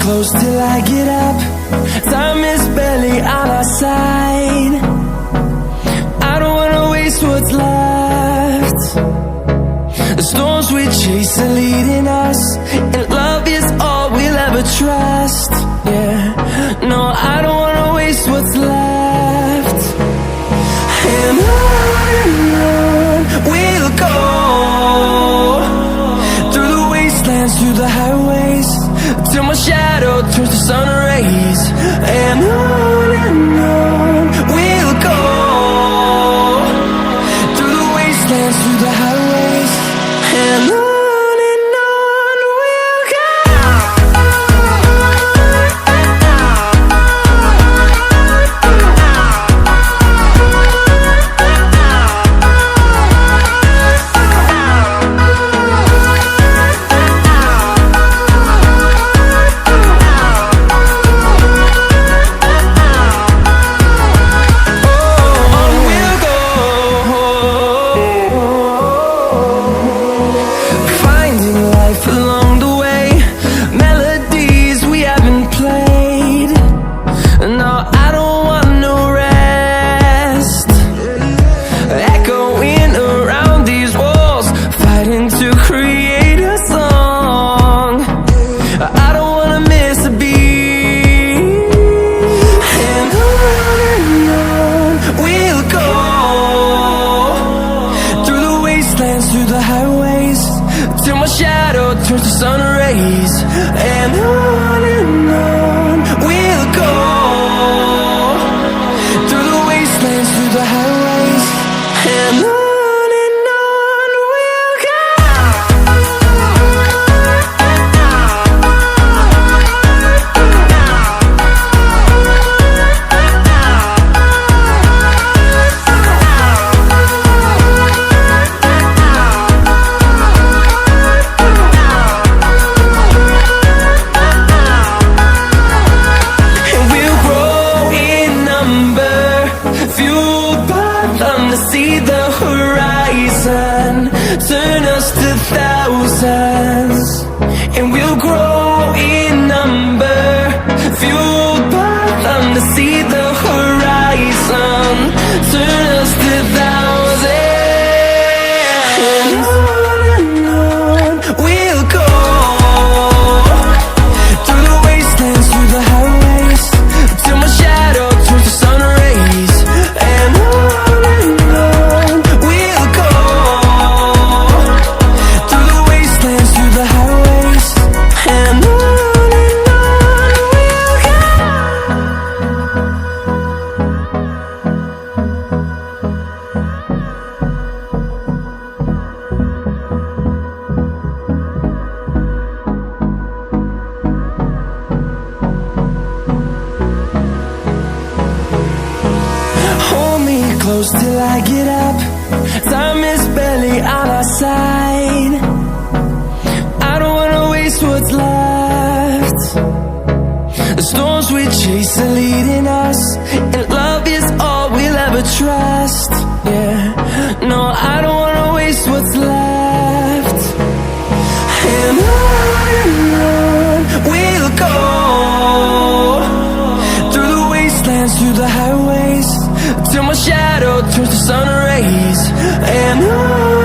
close till I get up. Time is barely on our side. I don't wanna waste what's left. The storms we chase are leading us, and love is all we'll ever trust. Yeah, no, I don't wanna waste what's left. And on we'll go, through the wastelands, through the highways, till my shadow turns to sun rays. And on we'll go, through the wastelands, through the highways, and on we'll go. Turns to sun rays, and on we'll go, through the wastelands, through the highways, and on we'll go. See the horizon, turn us to thousands, and we'll grow in number, fueled by them to see the horizon, turn us to thousands. And on we'll go, through the wastelands, through the highways, till my shadow turns to sun rays. And close till I get up. Time is barely on our side. I don't wanna waste what's left. The storms we chase are leading us, and love is all we'll ever trust. Yeah, no, I don't wanna waste what's left. And on we'll go, through the wastelands, through the highways, till my shadow turns to sun rays. And on